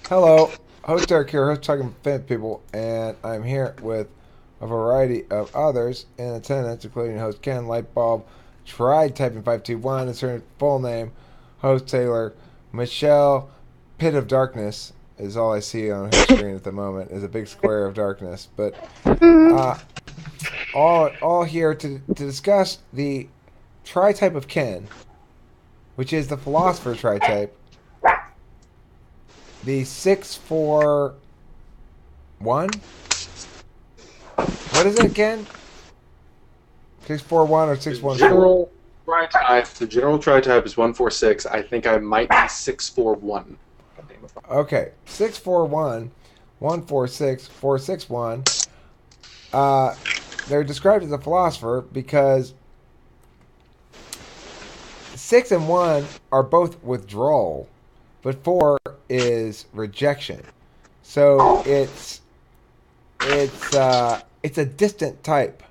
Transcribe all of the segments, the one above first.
Hello, host Eric here, host talking fan people, and I'm here with a variety of others in attendance, including host Ken Lightbulb, tried typing 521, that's her full name, host Taylor, Michelle, Pit of Darkness is all I see on her screen at the moment, is a big square of darkness, but uh, all here to discuss the tri-type of Ken, which is the philosopher tri-type, the 641. What is it again? 641 or The 614? general tri-type is 146. I think I might be 641. Okay, 641, 146, 461. They're described as a philosopher because 6 and 1 are both withdrawal, but 4 is rejection. So it's a distant type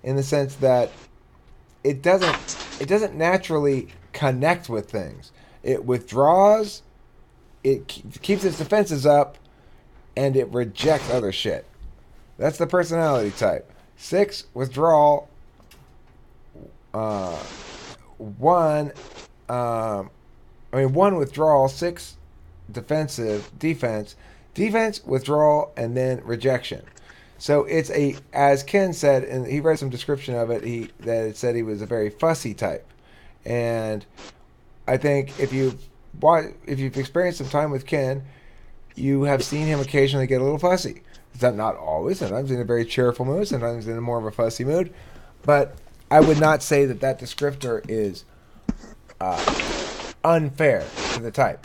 in the sense that it doesn't naturally connect with things. It withdraws, keeps its defenses up, and it rejects other shit. That's the personality type. 6 withdrawal, uh, 1 1 withdrawal, 6 defense, withdrawal, and then rejection. So it's as Ken said, and he read some description of it. That it said he was a very fussy type, and I think if you've experienced some time with Ken, you have seen him occasionally get a little fussy. Not always. Sometimes in a very cheerful mood. Sometimes in a more of a fussy mood. But I would not say that descriptor is unfair to the type.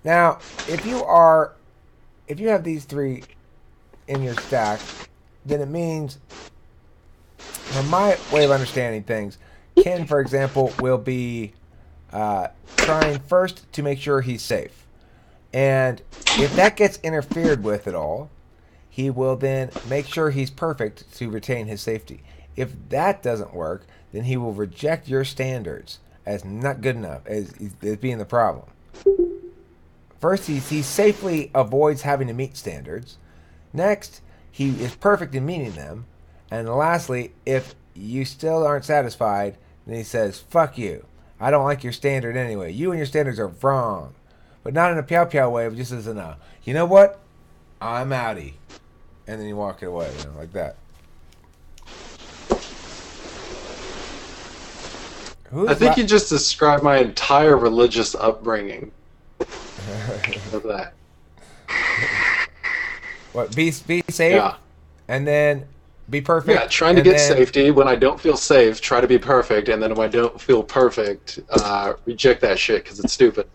Now, if you have these three in your stack, then it means, from my way of understanding things, Ken, for example, will be trying first to make sure he's safe. And if that gets interfered with at all, he will then make sure he's perfect to retain his safety. If that doesn't work, then he will reject your standards as not good enough, as being the problem. First, he safely avoids having to meet standards. Next, he is perfect in meeting them. And lastly, if you still aren't satisfied, then he says, fuck you. I don't like your standard anyway. You and your standards are wrong. But not in a pow pow way, but just as in a, you know what? I'm outie. And then you walk it away, like that. I think you just described my entire religious upbringing. Of that. What? Be safe, Yeah. and then be perfect. Yeah, trying to get safety. When I don't feel safe, try to be perfect, and then when I don't feel perfect, reject that shit because it's stupid.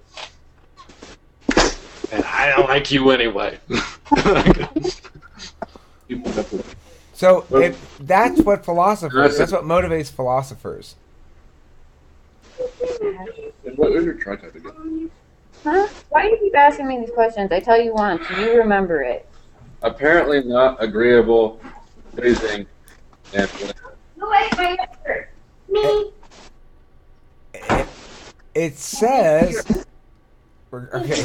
And I don't like you anyway. So if that's what philosophers, that's what motivates philosophers. And what is your tri-type again? Huh? Why do you keep asking me these questions? I tell you once, you remember it. Apparently not agreeable, pleasing, and No, wait, my answer. Me. It says, okay,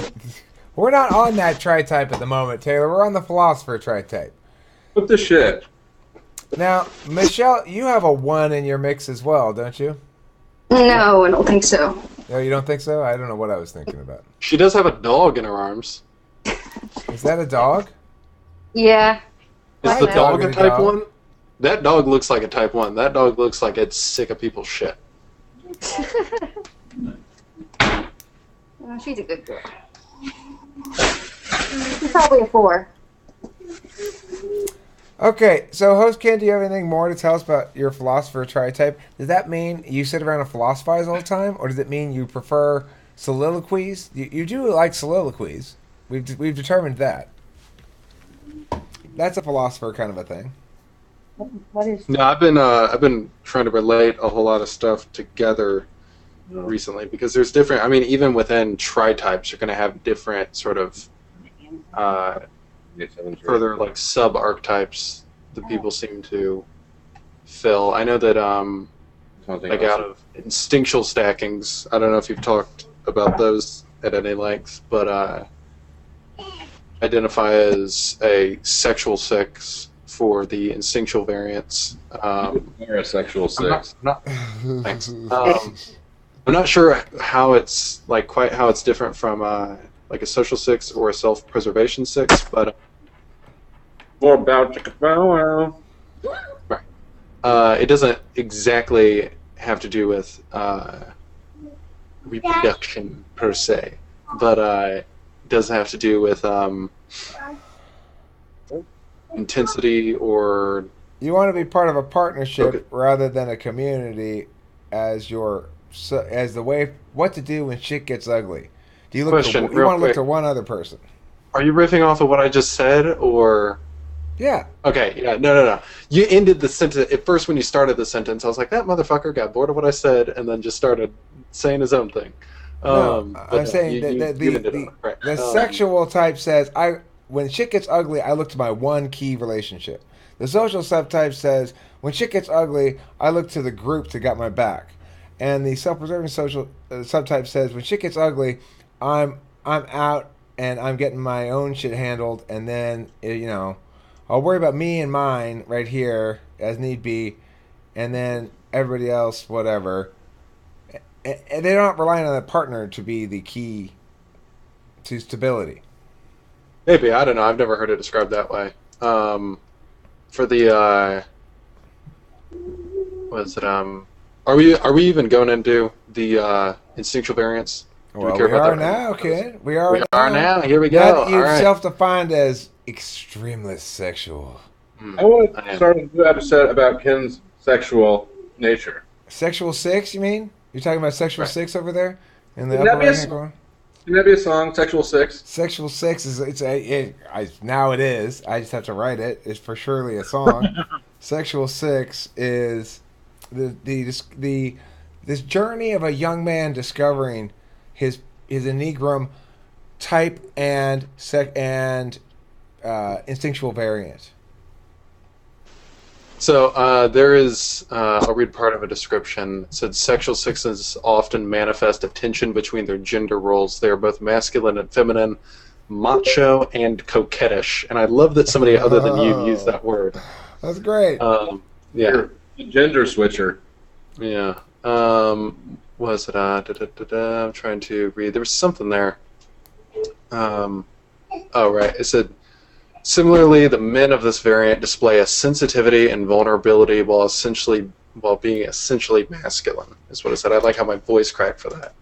we're not on that tri-type at the moment, Taylor. We're on the philosopher tri-type. what the shit? Now, Michelle, you have a 1 in your mix as well, don't you? No, I don't think so. No, you don't think so? I don't know what I was thinking about. She does have a dog in her arms. Is that a dog? Yeah. Is I the know. dog a Dog. type 1? That dog looks like a type 1. That dog looks like it's sick of people's shit. Well, she's a good girl. She's probably a 4. Okay, so host Ken, do you have anything more to tell us about your philosopher tri-type? Does that mean you sit around and philosophize all the time, or does it mean you prefer soliloquies? You do like soliloquies. We've determined that. That's a philosopher kind of a thing. What is? No, I've been trying to relate a whole lot of stuff together recently because there's different. I mean, even within tri-types, you're going to have different sort of further like sub archetypes that people seem to fill. I know that like out of instinctual stackings. I don't know if you've talked about those at any length, but identify as a sexual 6 for the instinctual variants. You're a sexual I'm 6. thanks. I'm not sure how it's quite how it's different from like a social 6 or a self-preservation 6, but More about to bow it doesn't exactly have to do with reproduction per se, but it does have to do with intensity or You want to be part of a partnership Okay. rather than a community as as the way what to do when shit gets ugly. Do you look Question, to, you real want to look quick. to one other person? Are you riffing off of what I just said, or Yeah. okay? Yeah, no. You ended the sentence at first when you started the sentence. I was like, that motherfucker got bored of what I said, and then just started saying his own thing. No, But I'm saying you that ended it right. the sexual type says when shit gets ugly, I look to my one key relationship. The social subtype says when shit gets ugly, I look to the group to got my back. And the self-preserving social subtype says when shit gets ugly, I'm out and I'm getting my own shit handled, and then I'll worry about me and mine right here as need be, and then everybody else whatever. And they're not relying on a partner to be the key to stability. Maybe, I don't know. I've never heard it described that way. For the what is it? Are we even going into the instinctual variants? Do Well, care we about are that? now, kid. We are We are now. Here we Now go. that you've All right. self-defined as extremely sexual. I want I to am. start a new episode about Ken's sexual nature. Sexual 6, you mean? You're talking about sexual Right. 6 over there in the Can that upper be a right hand s- corner? Can that be a song, Sexual 6? Sexual 6 now it is. I just have to write it. It's for surely a song. Sexual 6 is the this journey of a young man discovering his enneagram type and instinctual variant. So there is, I'll read part of a description. It said sexual 6s often manifest a tension between their gender roles. They are both masculine and feminine, macho and coquettish. And I love that somebody other than you used that word. That's great. Yeah, You're a gender switcher. yeah. Was it? I'm trying to read. There was something there. Oh, right. It said, similarly, the men of this variant display a sensitivity and vulnerability while being essentially masculine. Is what it said. I like how my voice cracked for that.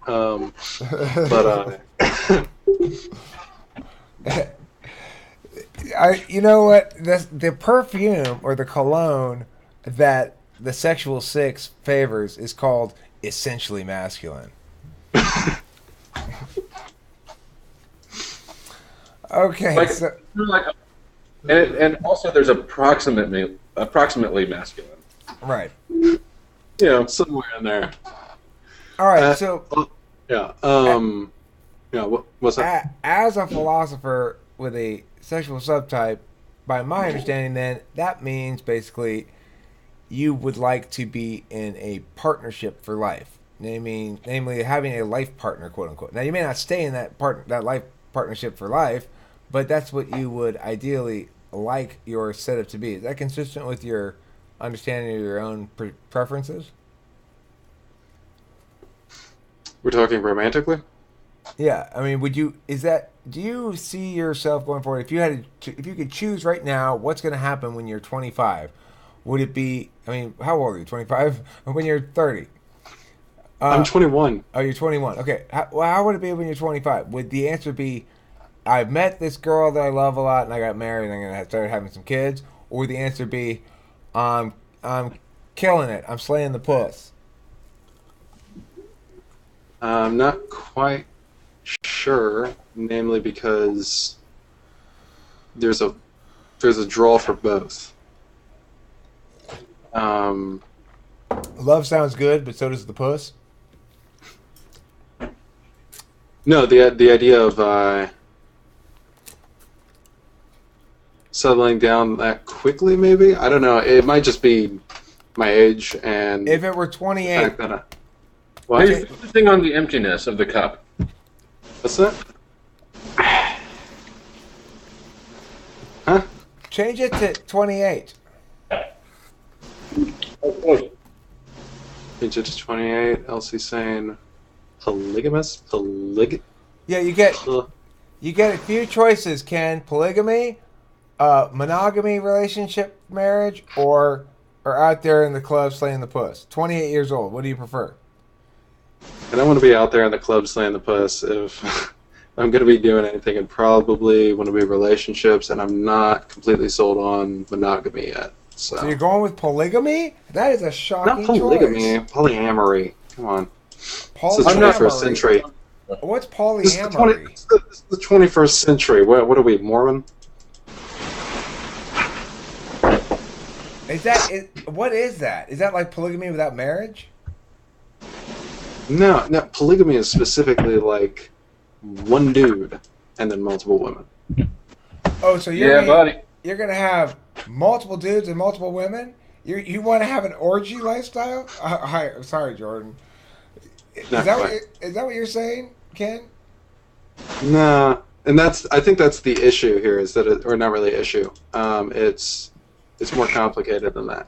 You know what? The perfume or the cologne that the sexual 6 favors is called essentially masculine. Okay, Like- so And also, there's approximately masculine. right. You know, somewhere in there. All right, Uh, so Yeah. Yeah. What's that? as a philosopher with a sexual subtype, by my understanding, then that means basically you would like to be in a partnership for life. Namely, having a life partner, quote unquote. Now, you may not stay in that life partnership for life, but that's what you would ideally like your setup to be. Is that consistent with your understanding of your own preferences? We're talking romantically. Yeah, I mean, do you see yourself going forward? If you could choose right now, what's going to happen when you're 25? Would it be? I mean, how old are you? 25? When you're 30? I'm 21. Oh, you're 21. Okay. How would it be when you're 25? Would the answer be, I've met this girl that I love a lot, and I got married, and I'm going to start having some kids? Or would the answer be, I'm killing it. I'm slaying the puss. I'm not quite sure, namely because there's a draw for both. Love sounds good, but so does the puss. No, the idea of settling down that quickly, maybe. I don't know. It might just be my age and If it were the 28, fact that Why are you focusing on the emptiness of the cup? what's that? Change it to 28. Oh, Page 28. Elsie saying polygamous? Yeah, you get a few choices, Ken. Polygamy, monogamy relationship marriage, or out there in the club slaying the puss. 28 years old. What do you prefer? And I want to be out there in the club slaying the puss. If I'm going to be doing anything, and probably want to be relationships, and I'm not completely sold on monogamy yet. So So you're going with polygamy? That is a shocking not polygamy, choice. polyamory. Come on. This is the Polyamory. 21st century. What's This is polyamory? this is the 21st century. What are we, Mormon? What is that? Is that like polygamy without marriage? No, polygamy is specifically like one dude and then multiple women. Oh, so yeah, buddy. you're gonna have multiple dudes and multiple women? You want to have an orgy lifestyle? Hi, sorry, Jordan. Not quite. Is that what you're saying, Ken? Nah, and I think that's the issue here, is that or not really issue. It's more complicated than that.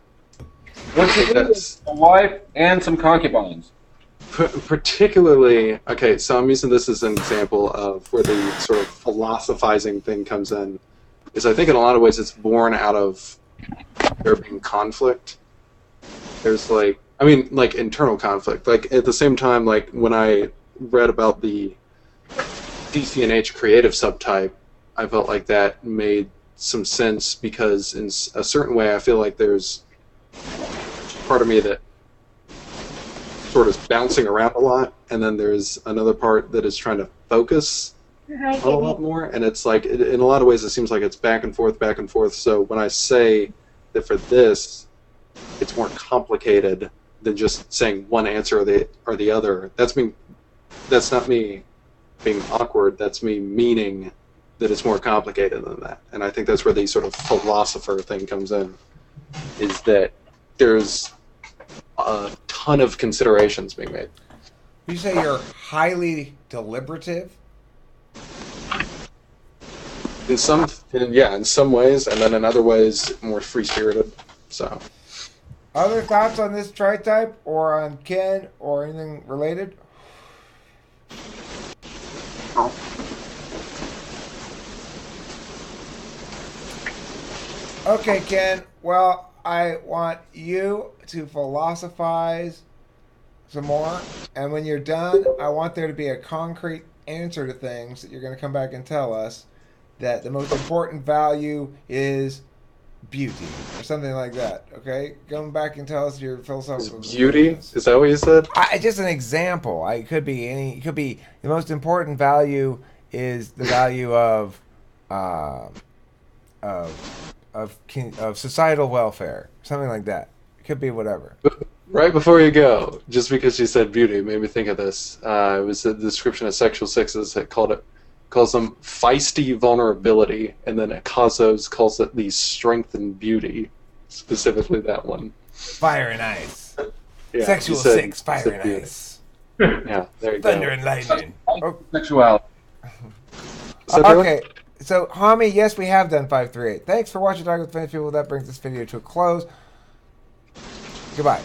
What you need is a wife and some concubines. Particularly, okay, so I'm using this as an example of where the sort of philosophizing thing comes in, is I think in a lot of ways it's born out of there being conflict. There's like internal conflict. Like at the same time, like when I read about the DCNH creative subtype, I felt like that made some sense, because in a certain way I feel like there's part of me that sort of bouncing around a lot, and then there's another part that is trying to focus Hi, a lot more, and it's like in a lot of ways it seems like it's back and forth. So when I say that for this it's more complicated than just saying one answer or the other, that's not me being awkward, that's me meaning that it's more complicated than that. And I think that's where the sort of philosopher thing comes in, is that there's a ton of considerations being made. You say you're highly deliberative? In some ways, and then in other ways more free-spirited. So Other thoughts on this tri-type, or on Ken, or anything related? Okay, Ken. Well, I want you to philosophize some more, and when you're done, I want there to be a concrete answer to things that you're going to come back and tell us, that the most important value is beauty, or something like that. Okay, come back and tell us your philosophical. beauty? Is that what you said? Just an example. It could be any. It could be the most important value is the value of societal welfare, something like that. It could be whatever. Right before you go, just because you said beauty, it made me think of this. It was a description of sexual sixes that calls them feisty vulnerability, and then Akazos calls it the strength and beauty, specifically that one. Fire and ice. Yeah, Sexual you said- six. you Fire said and beauty. ice. Yeah, there you Thunder go. and lightning. Sexuality. So, Taylor? Okay. So, Hami, yes, we have done 538. Thanks for watching Talking with Famous People. That brings this video to a close. Goodbye.